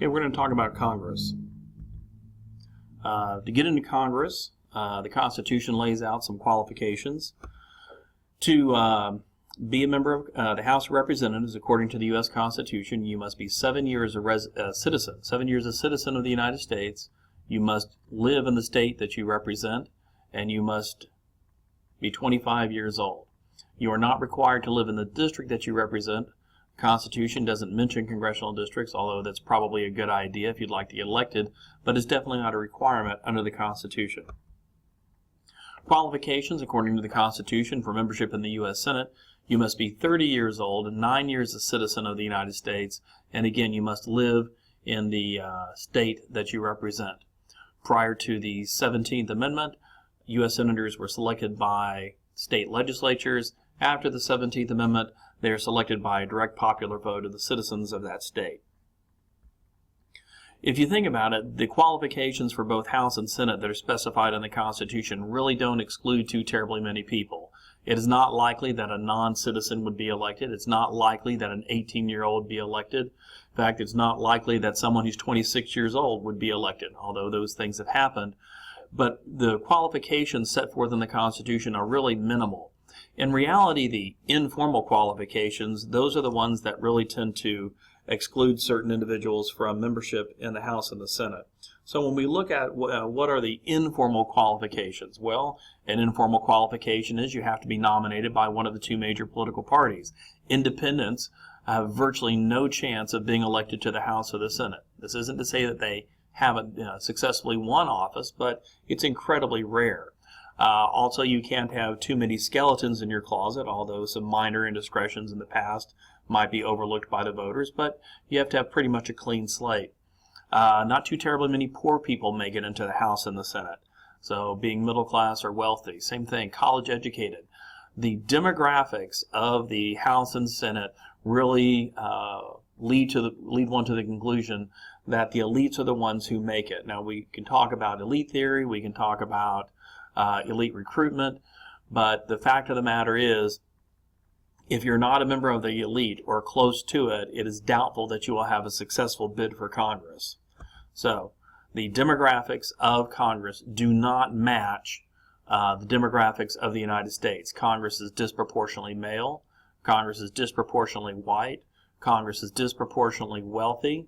Okay, we're going to talk about Congress. To get into Congress, the Constitution lays out some qualifications. To be a member of the House of Representatives, according to the U.S. Constitution, you must be 7 years a citizen, 7 years a citizen of the United States. You must live in the state that you represent, and you must be 25 years old. You are not required to live in the district that you represent. The Constitution doesn't mention congressional districts, although that's probably a good idea if you'd like to get elected, but it's definitely not a requirement under the Constitution. Qualifications, according to the Constitution, for membership in the U.S. Senate: you must be 30 years old and 9 years a citizen of the United States, and again, you must live in the state that you represent. Prior to the 17th Amendment, U.S. Senators were selected by state legislatures. After the 17th Amendment, they are selected by a direct popular vote of the citizens of that state. If you think about it, the qualifications for both House and Senate that are specified in the Constitution really don't exclude too terribly many people. It is not likely that a non-citizen would be elected. It's not likely that an 18-year-old be elected. In fact, it's not likely that someone who's 26 years old would be elected, although those things have happened. But the qualifications set forth in the Constitution are really minimal. In reality, the informal qualifications, those are the ones that really tend to exclude certain individuals from membership in the House and the Senate. So when we look at what are the informal qualifications, well, an informal qualification is you have to be nominated by one of the two major political parties. Independents have virtually no chance of being elected to the House or the Senate. This isn't to say that they haven't successfully won office, but it's incredibly rare. Also, you can't have too many skeletons in your closet, although some minor indiscretions in the past might be overlooked by the voters, but you have to have pretty much a clean slate. Not too terribly many poor people make it into the House and the Senate. So being middle class or wealthy, same thing, college educated. The demographics of the House and Senate really lead one to the conclusion that the elites are the ones who make it. Now, we can talk about elite theory, we can talk about elite recruitment, but the fact of the matter is, if you're not a member of the elite or close to it, it is doubtful that you will have a successful bid for Congress. So, the demographics of Congress do not match the demographics of the United States. Congress is disproportionately male. Congress is disproportionately white. Congress is disproportionately wealthy.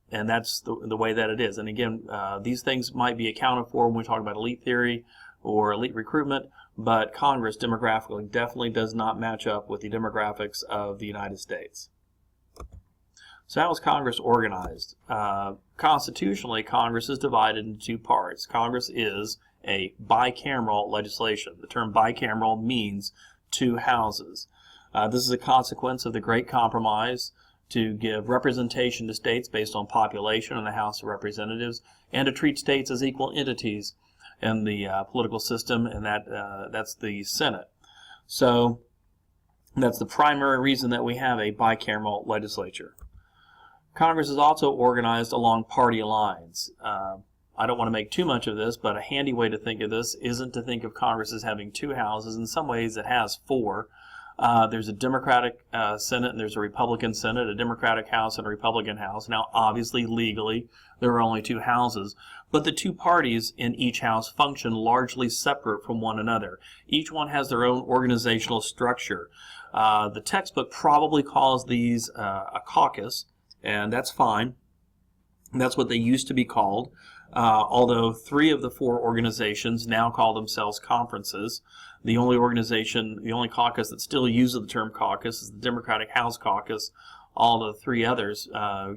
And that's the way that it is. And again, these things might be accounted for when we talk about elite theory or elite recruitment, but Congress demographically definitely does not match up with the demographics of the United States. So how is Congress organized? Constitutionally, Congress is divided into two parts. Congress is a bicameral legislation. The term bicameral means two houses. This is a consequence of the Great Compromise to give representation to states based on population in the House of Representatives, and to treat states as equal entities in the political system, and that's the Senate. So that's the primary reason that we have a bicameral legislature. Congress is also organized along party lines. I don't want to make too much of this, but a handy way to think of this isn't to think of Congress as having two houses. In some ways it has four. There's a Democratic Senate and there's a Republican Senate, a Democratic House and a Republican House. Now, obviously, legally, there are only two houses, but the two parties in each house function largely separate from one another. Each one has their own organizational structure. The textbook probably calls these a caucus, and that's fine. That's what they used to be called, although three of the four organizations now call themselves conferences. The only caucus that still uses the term caucus is the Democratic House Caucus. All the three others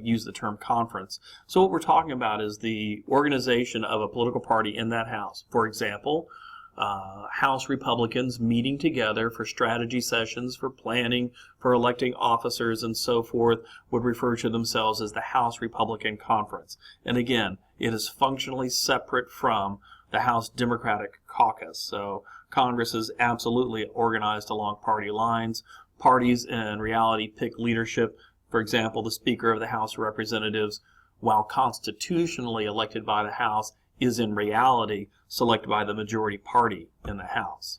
use the term conference. So what we're talking about is the organization of a political party in that house. For example, House Republicans meeting together for strategy sessions, for planning, for electing officers, and so forth would refer to themselves as the House Republican Conference. And again, it is functionally separate from the House Democratic Caucus. So Congress is absolutely organized along party lines. Parties in reality pick leadership. For example, the Speaker of the House of Representatives, while constitutionally elected by the House, is in reality selected by the majority party in the House.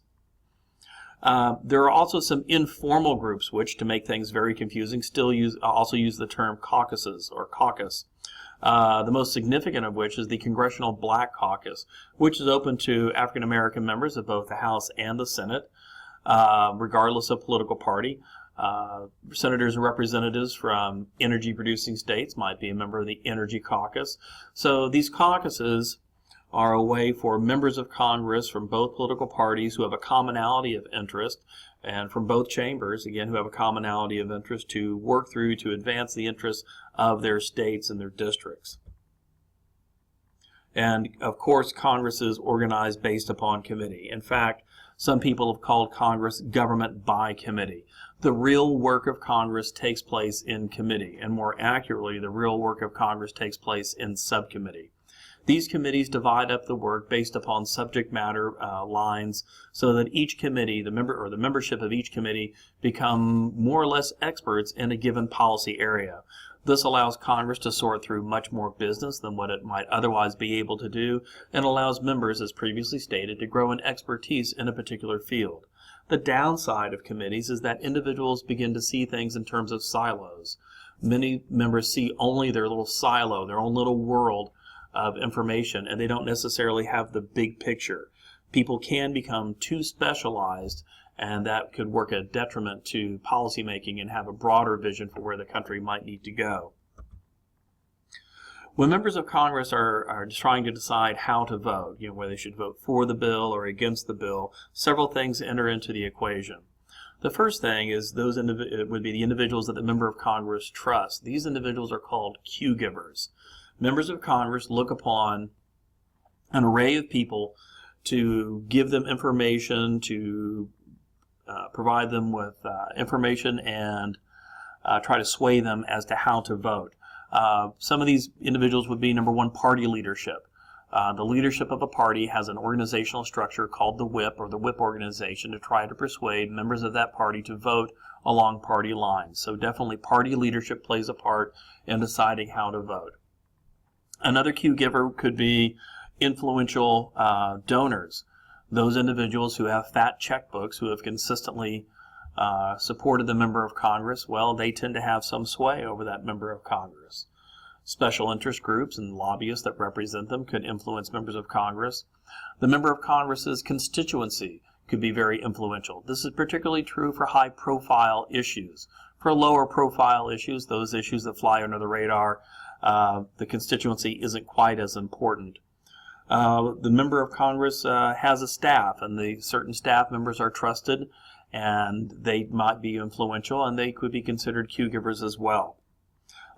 There are also some informal groups which, to make things very confusing, also use the term caucuses or caucus. The most significant of which is the Congressional Black Caucus, which is open to African American members of both the House and the Senate, regardless of political party. Senators and representatives from energy-producing states might be a member of the Energy Caucus. So these caucuses are a way for members of Congress from both political parties who have a commonality of interest, and from both chambers, again, who have a commonality of interest, to work through to advance the interests of their states and their districts. And, of course, Congress is organized based upon committee. In fact, some people have called Congress government by committee. The real work of Congress takes place in committee, and more accurately, the real work of Congress takes place in subcommittee. These committees divide up the work based upon subject matter lines, so that each committee, the membership of each committee, become more or less experts in a given policy area. This allows Congress to sort through much more business than what it might otherwise be able to do, and allows members, as previously stated, to grow in expertise in a particular field. The downside of committees is that individuals begin to see things in terms of silos. Many members see only their little silo, their own little world of information, and they don't necessarily have the big picture. People can become too specialized, and that could work a detriment to policymaking and have a broader vision for where the country might need to go. When members of Congress are trying to decide how to vote, whether they should vote for the bill or against the bill, several things enter into the equation. The first thing is it would be the individuals that the member of Congress trusts. These individuals are called cue givers. Members of Congress look upon an array of people to give them information, to provide them with information, and try to sway them as to how to vote. Some of these individuals would be, number one, party leadership. The leadership of a party has an organizational structure called the whip, or the whip organization, to try to persuade members of that party to vote along party lines. So definitely party leadership plays a part in deciding how to vote. Another cue giver could be influential donors. Those individuals who have fat checkbooks, who have consistently supported the member of Congress, well, they tend to have some sway over that member of Congress. Special interest groups and lobbyists that represent them could influence members of Congress. The member of Congress's constituency could be very influential. This is particularly true for high-profile issues. For lower-profile issues, those issues that fly under the radar, the constituency isn't quite as important. The member of Congress has a staff, and the certain staff members are trusted, and they might be influential, and they could be considered cue givers as well.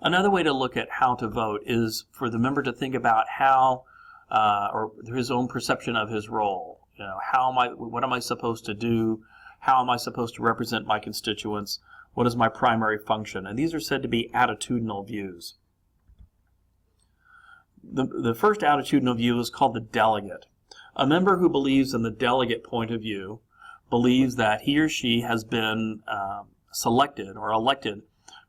Another way to look at how to vote is for the member to think about how, or his own perception of his role. What am I supposed to do? How am I supposed to represent my constituents? What is my primary function? And these are said to be attitudinal views. The first attitudinal view is called the delegate. A member who believes in the delegate point of view believes that he or she has been selected or elected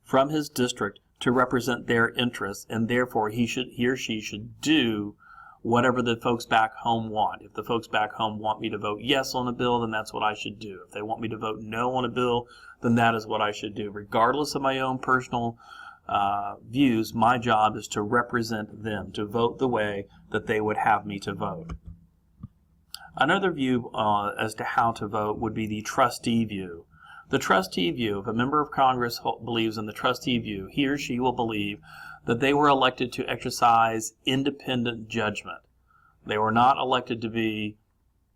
from his district to represent their interests, and therefore he or she should do whatever the folks back home want. If the folks back home want me to vote yes on a bill, then that's what I should do. If they want me to vote no on a bill, then that is what I should do. Regardless of my own personal views, my job is to represent them, to vote the way that they would have me to vote. Another view as to how to vote would be the trustee view. The trustee view, if a member of Congress believes in the trustee view, he or she will believe that they were elected to exercise independent judgment. They were not elected to be,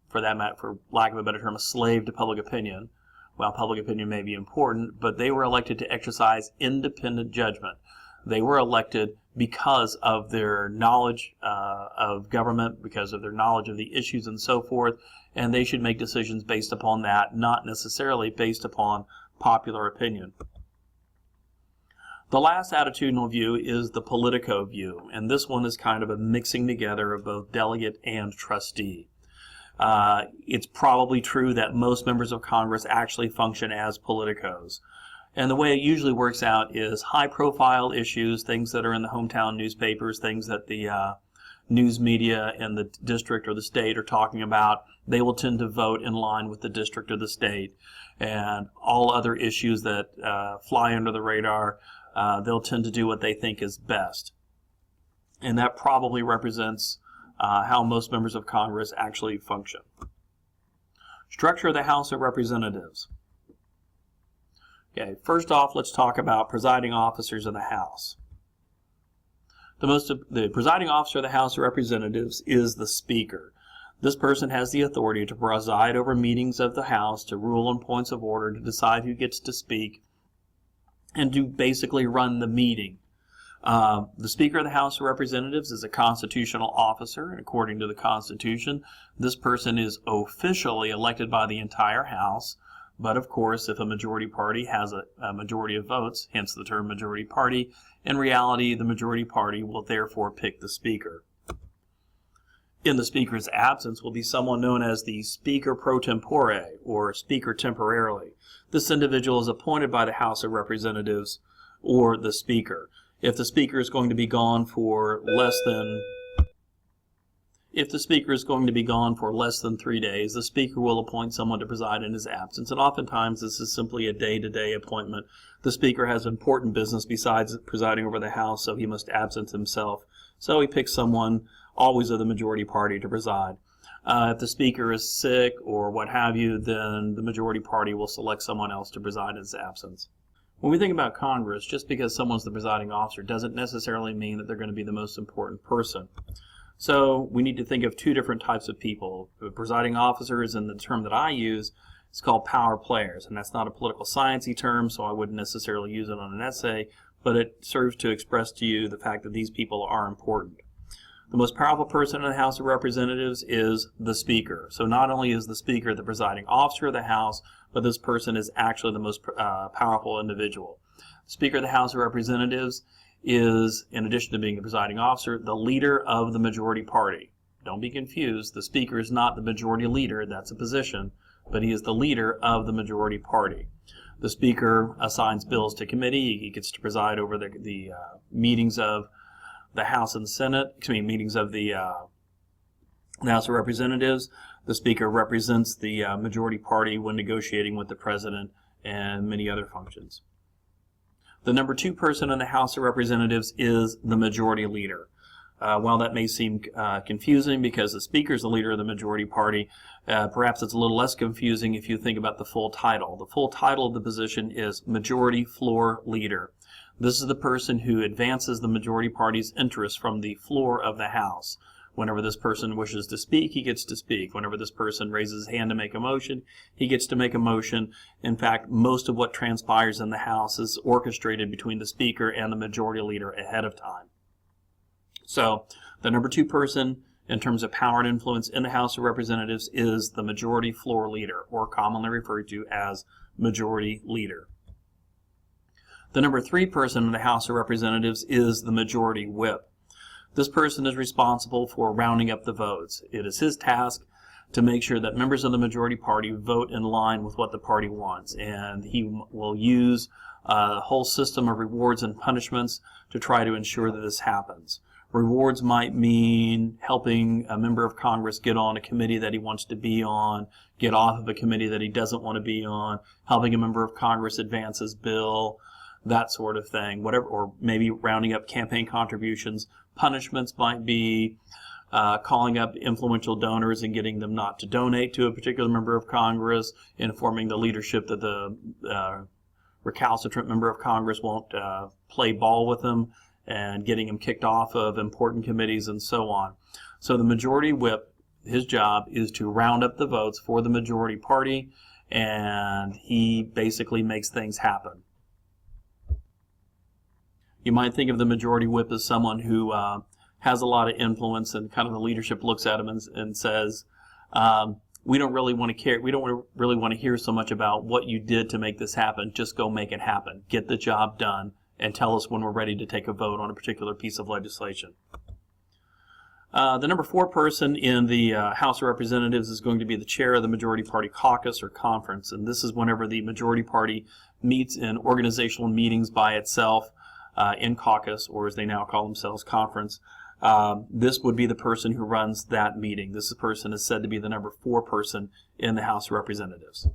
for that matter, for lack of a better term, a slave to public opinion. Well, public opinion may be important, but they were elected to exercise independent judgment. They were elected because of their knowledge of government, because of their knowledge of the issues and so forth, and they should make decisions based upon that, not necessarily based upon popular opinion. The last attitudinal view is the Politico view, and this one is kind of a mixing together of both delegate and trustee. It's probably true that most members of Congress actually function as politicos. And the way it usually works out is high-profile issues, things that are in the hometown newspapers, things that the news media in the district or the state are talking about, they will tend to vote in line with the district or the state. And all other issues that fly under the radar, they'll tend to do what they think is best. And that probably represents how most members of Congress actually function. Structure of the House of Representatives. Okay, first off, let's talk about presiding officers of the House. The presiding officer of the House of Representatives is the Speaker. This person has the authority to preside over meetings of the House, to rule on points of order, to decide who gets to speak, and to basically run the meeting. The Speaker of the House of Representatives is a constitutional officer, and according to the Constitution, this person is officially elected by the entire House. But of course, if a majority party has a majority of votes, hence the term majority party, in reality, the majority party will therefore pick the Speaker. In the Speaker's absence will be someone known as the Speaker pro tempore, or Speaker temporarily. This individual is appointed by the House of Representatives or the Speaker. If the Speaker is going to be gone for less than 3 days, the Speaker will appoint someone to preside in his absence, and oftentimes this is simply a day-to-day appointment. The Speaker has important business besides presiding over the House, so he must absent himself. So he picks someone, always of the majority party, to preside. If the Speaker is sick or what have you, then the majority party will select someone else to preside in his absence. When we think about Congress, just because someone's the presiding officer doesn't necessarily mean that they're going to be the most important person. So we need to think of two different types of people. The presiding officers, and the term that I use, is called power players, and that's not a political science-y term, so I wouldn't necessarily use it on an essay, but it serves to express to you the fact that these people are important. The most powerful person in the House of Representatives is the Speaker. So not only is the Speaker the presiding officer of the House, but this person is actually the most powerful individual. The Speaker of the House of Representatives is, in addition to being the presiding officer, the leader of the majority party. Don't be confused. The Speaker is not the majority leader. That's a position, but he is the leader of the majority party. The Speaker assigns bills to committee. He gets to preside over the meetings of the House and Senate, meetings of the House of Representatives. The Speaker represents the majority party when negotiating with the President and many other functions. The number 2 person in the House of Representatives is the majority leader. While that may seem confusing because the Speaker is the leader of the majority party, perhaps it's a little less confusing if you think about the full title. The full title of the position is Majority Floor Leader. This is the person who advances the majority party's interests from the floor of the House. Whenever this person wishes to speak, he gets to speak. Whenever this person raises his hand to make a motion, he gets to make a motion. In fact, most of what transpires in the House is orchestrated between the Speaker and the majority leader ahead of time. So, the number 2 person in terms of power and influence in the House of Representatives is the majority floor leader, or commonly referred to as majority leader. The number 3 person in the House of Representatives is the majority whip. This person is responsible for rounding up the votes. It is his task to make sure that members of the majority party vote in line with what the party wants, and he will use a whole system of rewards and punishments to try to ensure that this happens. Rewards might mean helping a member of Congress get on a committee that he wants to be on, get off of a committee that he doesn't want to be on, helping a member of Congress advance his bill, that sort of thing, whatever, or maybe rounding up campaign contributions. Punishments might be calling up influential donors and getting them not to donate to a particular member of Congress, informing the leadership that the recalcitrant member of Congress won't play ball with them, and getting him kicked off of important committees and so on. So the majority whip, his job is to round up the votes for the majority party, and he basically makes things happen. You might think of the majority whip as someone who has a lot of influence, and kind of the leadership looks at him and says, we don't really want to hear so much about what you did to make this happen. Just go make it happen. Get the job done and tell us when we're ready to take a vote on a particular piece of legislation. The number 4 person in the House of Representatives is going to be the chair of the Majority Party Caucus or Conference, and this is whenever the Majority Party meets in organizational meetings by itself, in caucus, or as they now call themselves, conference. this would be the person who runs that meeting. This person is said to be the number 4 person in the House of Representatives.